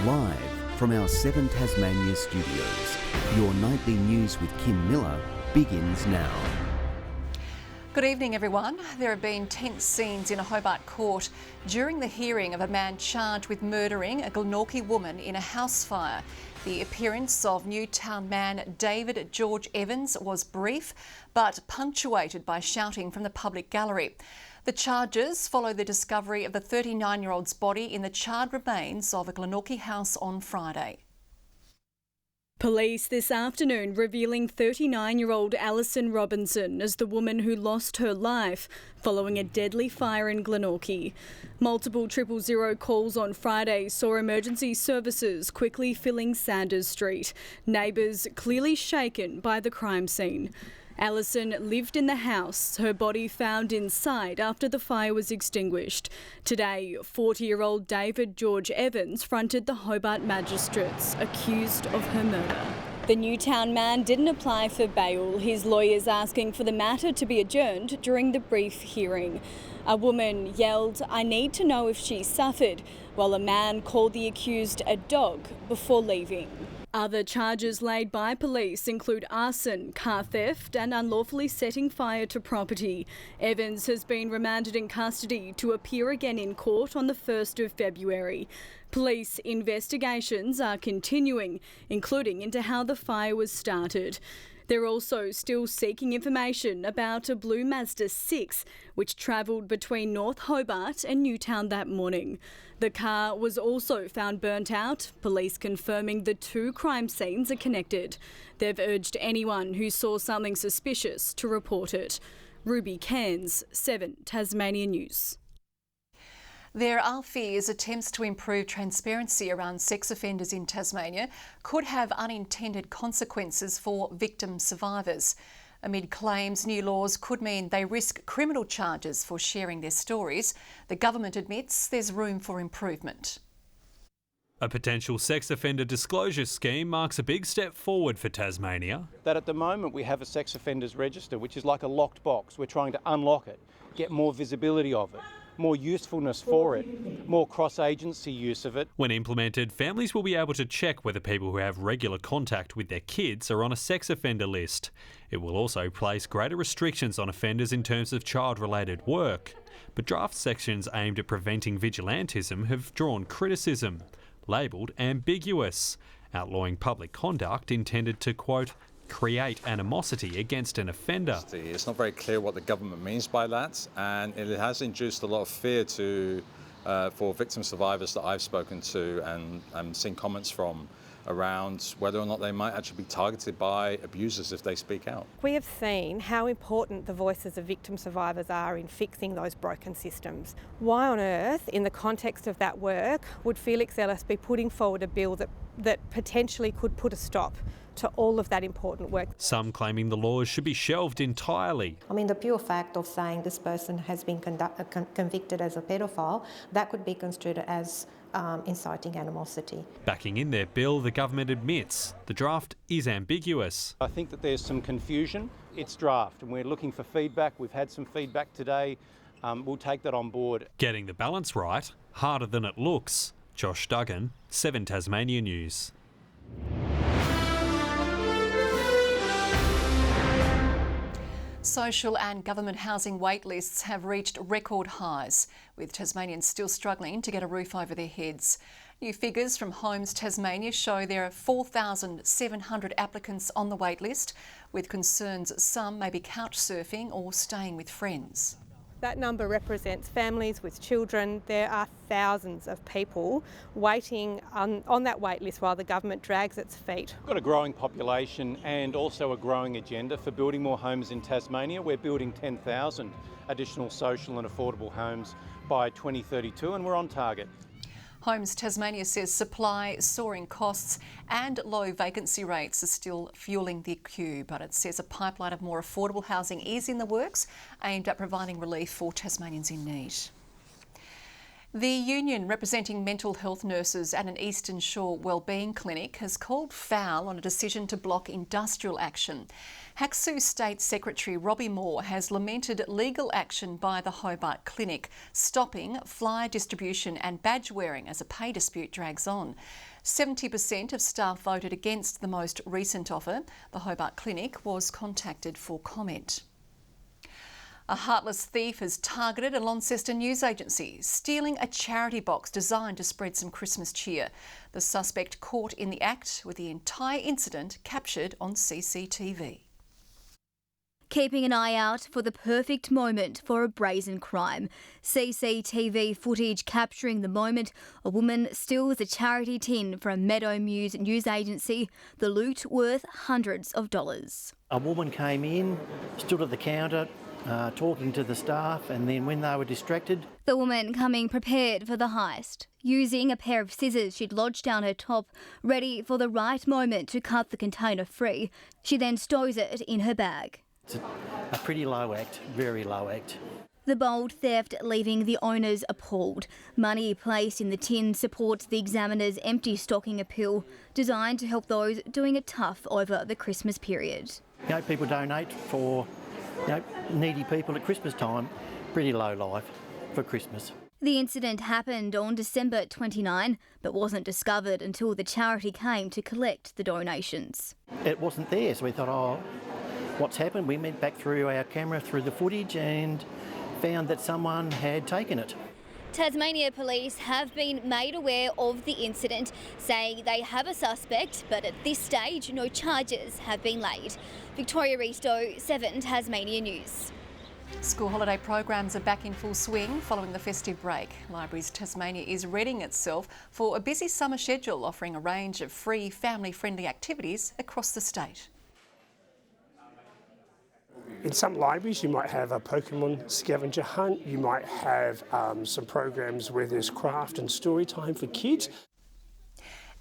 Live from our 7 Tasmania studios, your nightly news with Kim Miller begins now. Good evening, everyone. There have been tense scenes in a Hobart court during the hearing of a man charged with murdering a Glenorchy woman in a house fire. The appearance of Newtown man David George Evans was brief, but punctuated by shouting from the public gallery. The charges follow the discovery of the 39-year-old's body in the charred remains of a Glenorchy house on Friday. Police this afternoon revealing 39-year-old Alison Robinson as the woman who lost her life following a deadly fire in Glenorchy. Multiple 000 calls on Friday saw emergency services quickly filling Sanders Street. Neighbours clearly shaken by the crime scene. Alison lived in the house, her body found inside after the fire was extinguished. Today, 40-year-old David George Evans fronted the Hobart magistrates, accused of her murder. The Newtown man didn't apply for bail, his lawyers asking for the matter to be adjourned during the brief hearing. A woman yelled, "I need to know if she suffered," while a man called the accused a dog before leaving. Other charges laid by police include arson, car theft and unlawfully setting fire to property. Evans has been remanded in custody to appear again in court on the 1st of February. Police investigations are continuing, including into how the fire was started. They're also still seeking information about a blue Mazda 6, which travelled between North Hobart and Newtown that morning. The car was also found burnt out, police confirming the two crime scenes are connected. They've urged anyone who saw something suspicious to report it. Ruby Cairns, 7 Tasmania News. There are fears attempts to improve transparency around sex offenders in Tasmania could have unintended consequences for victim survivors. Amid claims new laws could mean they risk criminal charges for sharing their stories, the government admits there's room for improvement. A potential sex offender disclosure scheme marks a big step forward for Tasmania. That at the moment we have a sex offenders register, which is like a locked box. We're trying to unlock it, get more visibility of it, more usefulness for it, more cross-agency use of it. When implemented, families will be able to check whether people who have regular contact with their kids are on a sex offender list. It will also place greater restrictions on offenders in terms of child-related work. But draft sections aimed at preventing vigilantism have drawn criticism, labelled ambiguous, outlawing public conduct intended to, quote, create animosity against an offender. It's not very clear what the government means by that, and it has induced a lot of fear for victim survivors that I've spoken to and seen comments from around whether or not they might actually be targeted by abusers if they speak out. We have seen how important the voices of victim survivors are in fixing those broken systems. Why on earth, in the context of that work, would Felix Ellis be putting forward a bill that potentially could put a stop to all of that important work? Some claiming the laws should be shelved entirely. I mean, the pure fact of saying this person has been convicted as a pedophile, that could be construed as inciting animosity. Backing in their bill, the government admits the draft is ambiguous. I think that there's some confusion. It's draft and we're looking for feedback. We've had some feedback today. We'll take that on board. Getting the balance right, harder than it looks. Josh Duggan, 7 Tasmania News. Social and government housing wait lists have reached record highs, with Tasmanians still struggling to get a roof over their heads. New figures from Homes Tasmania show there are 4,700 applicants on the wait list, with concerns some may be couch surfing or staying with friends. That number represents families with children. There are thousands of people waiting on that wait list while the government drags its feet. We've got a growing population and also a growing agenda for building more homes in Tasmania. We're building 10,000 additional social and affordable homes by 2032 and we're on target. Homes Tasmania says supply, soaring costs and low vacancy rates are still fuelling the queue, but it says a pipeline of more affordable housing is in the works, aimed at providing relief for Tasmanians in need. The union representing mental health nurses at an Eastern Shore wellbeing clinic has called foul on a decision to block industrial action. HACSU State Secretary Robbie Moore has lamented legal action by the Hobart clinic, stopping flyer distribution and badge wearing as a pay dispute drags on. 70% of staff voted against the most recent offer. The Hobart clinic was contacted for comment. A heartless thief has targeted a Launceston news agency, stealing a charity box designed to spread some Christmas cheer. The suspect caught in the act, with the entire incident captured on CCTV. Keeping an eye out for the perfect moment for a brazen crime. CCTV footage capturing the moment a woman steals a charity tin from Meadow Muse news agency, the loot worth hundreds of dollars. A woman came in, stood at the counter, talking to the staff, and then when they were distracted... The woman coming prepared for the heist, using a pair of scissors she'd lodged down her top, ready for the right moment to cut the container free. She then stows it in her bag. It's a pretty low act, very low act. The bold theft leaving the owners appalled. Money placed in the tin supports the Examiner's empty stocking appeal, designed to help those doing it tough over the Christmas period. You know, people donate for needy people at Christmas time. Pretty low life for Christmas. The incident happened on December 29, but wasn't discovered until the charity came to collect the donations. It wasn't there, so we thought, oh, what's happened? We went back through our camera, through the footage, and found that someone had taken it. Tasmania police have been made aware of the incident, saying they have a suspect, but at this stage no charges have been laid. Victoria Risto, 7 Tasmania News. School holiday programs are back in full swing following the festive break. Libraries Tasmania is readying itself for a busy summer schedule, offering a range of free, family-friendly activities across the state. In some libraries you might have a Pokemon scavenger hunt, you might have some programs where there's craft and story time for kids.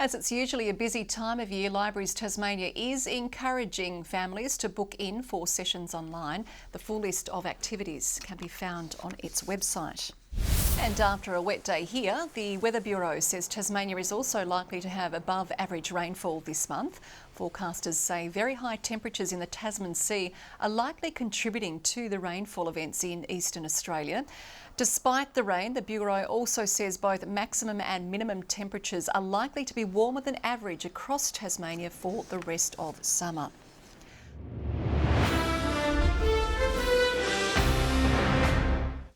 As it's usually a busy time of year, Libraries Tasmania is encouraging families to book in for sessions online. The full list of activities can be found on its website. And after a wet day here, the Weather Bureau says Tasmania is also likely to have above average rainfall this month. Forecasters say very high temperatures in the Tasman Sea are likely contributing to the rainfall events in eastern Australia. Despite the rain, the Bureau also says both maximum and minimum temperatures are likely to be warmer than average across Tasmania for the rest of summer.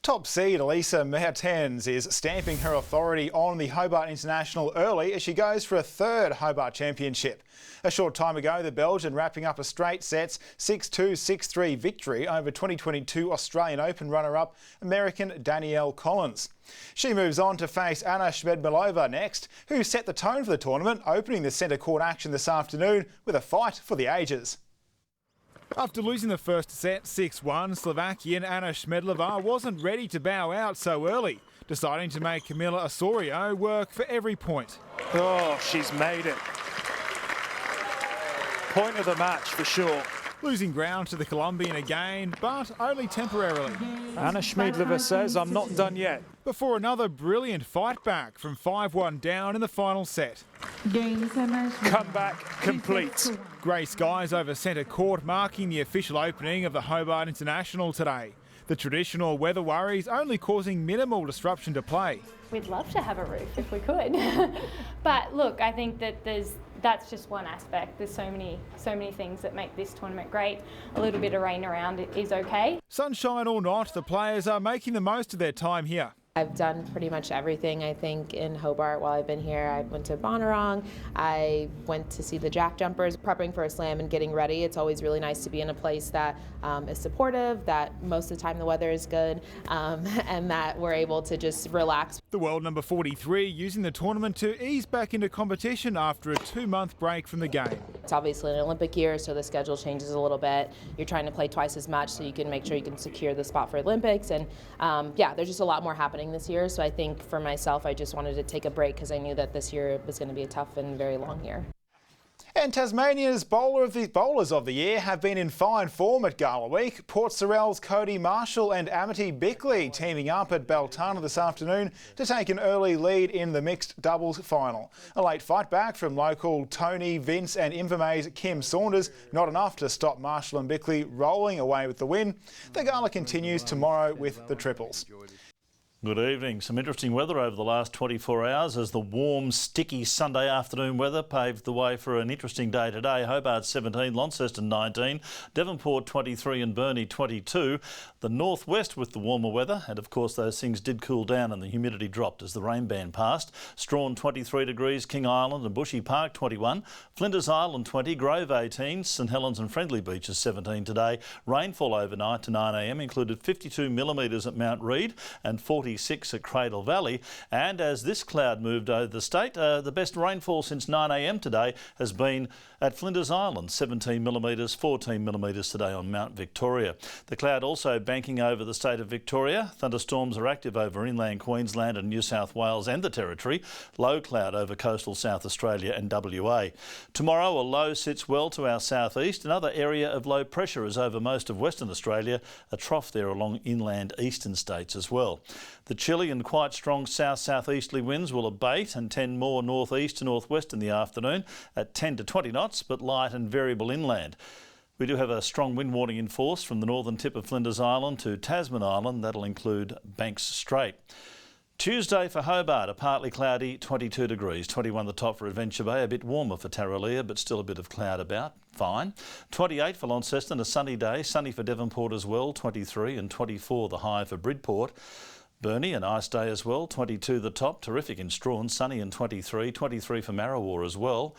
Top seed Elisa Mertens is stamping her authority on the Hobart International early as she goes for a third Hobart Championship. A short time ago, the Belgian wrapping up a straight sets 6-2, 6-3 victory over 2022 Australian Open runner-up American Danielle Collins. She moves on to face Anna Schmedmalova next, who set the tone for the tournament, opening the centre court action this afternoon with a fight for the ages. After losing the first set 6-1, Slovakian Anna Schmedlova wasn't ready to bow out so early, deciding to make Camila Osorio work for every point. Oh, she's made it. Point of the match for sure. Losing ground to the Colombian again, but only temporarily. Anna Schmedlova says, I'm not done yet. Before another brilliant fight back from 5-1 down in the final set. Comeback complete. Grey skies over centre court, marking the official opening of the Hobart International today. The traditional weather worries only causing minimal disruption to play. We'd love to have a roof if we could. But look, I think that that's just one aspect. There's so many things that make this tournament great. A little bit of rain around it is okay. Sunshine or not, the players are making the most of their time here. I've done pretty much everything, I think, in Hobart while I've been here. I went to Bonnarong, I went to see the jack jumpers, prepping for a slam and getting ready. It's always really nice to be in a place that is supportive, that most of the time the weather is good, and that we're able to just relax. The world number 43 using the tournament to ease back into competition after a 2-month break from the game. It's obviously an Olympic year, so the schedule changes a little bit. You're trying to play twice as much so you can make sure you can secure the spot for Olympics, and yeah, there's just a lot more happening this year. So I think for myself, I just wanted to take a break because I knew that this year was going to be a tough and very long year. And Tasmania's bowlers of the year have been in fine form at Gala Week. Port Sorell's Cody Marshall and Amity Bickley teaming up at Beltana this afternoon to take an early lead in the mixed doubles final. A late fight back from local Tony, Vince and Invermay's Kim Saunders, not enough to stop Marshall and Bickley rolling away with the win. The Gala continues tomorrow with the triples. Good evening. Some interesting weather over the last 24 hours as the warm, sticky Sunday afternoon weather paved the way for an interesting day today. Hobart 17, Launceston 19, Devonport 23 and Burnie 22. The northwest with the warmer weather, and of course those things did cool down and the humidity dropped as the rain band passed. Strawn 23 degrees, King Island and Bushy Park 21, Flinders Island 20, Grove 18, St Helens and Friendly Beaches 17 today. Rainfall overnight to 9 a.m. included 52 millimetres at Mount Reid and 46 at Cradle Valley. And as this cloud moved over the state, the best rainfall since 9 a.m. today has been at Flinders Island, 17 millimetres, 14 millimetres today on Mount Victoria. The cloud also banking over the state of Victoria. Thunderstorms are active over inland Queensland and New South Wales and the Territory. Low cloud over coastal South Australia and WA. Tomorrow a low sits well to our southeast. Another area of low pressure is over most of Western Australia. A trough there along inland eastern states as well. The chilly and quite strong south-southeasterly winds will abate and tend more northeast to northwest in the afternoon at 10 to 20 knots, but light and variable inland. We do have a strong wind warning in force from the northern tip of Flinders Island to Tasman Island. That'll include Banks Strait. Tuesday for Hobart, a partly cloudy 22 degrees, 21 the top for Adventure Bay, a bit warmer for Tarraleah, but still a bit of cloud about, fine. 28 for Launceston, a sunny day, sunny for Devonport as well, 23 and 24 the high for Bridport. Burnie, a nice day as well, 22 the top, terrific in Strawn, sunny and 23, 23 for Marrawar as well.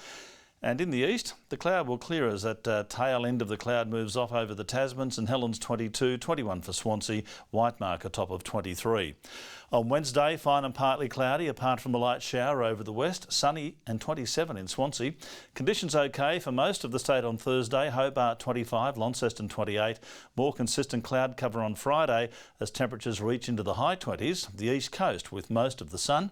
And in the east, the cloud will clear as that tail end of the cloud moves off over the Tasman. St Helens 22, 21 for Swansea, Whitemark a top of 23. On Wednesday, fine and partly cloudy, apart from a light shower over the west, sunny and 27 in Swansea. Conditions okay for most of the state on Thursday, Hobart 25, Launceston 28. More consistent cloud cover on Friday as temperatures reach into the high 20s, the east coast with most of the sun.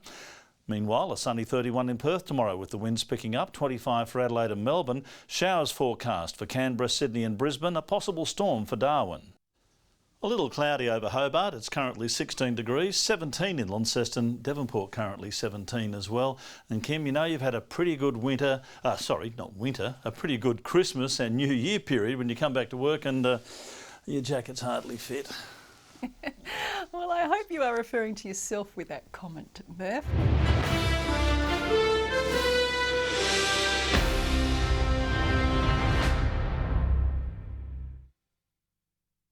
Meanwhile, a sunny 31 in Perth tomorrow with the winds picking up, 25 for Adelaide and Melbourne. Showers forecast for Canberra, Sydney and Brisbane, a possible storm for Darwin. A little cloudy over Hobart, it's currently 16 degrees, 17 in Launceston, Devonport currently 17 as well. And Kim, you know you've had a pretty good winter, a pretty good Christmas and New Year period when you come back to work and your jacket's hardly fit. Well, I hope you are referring to yourself with that comment, Murph.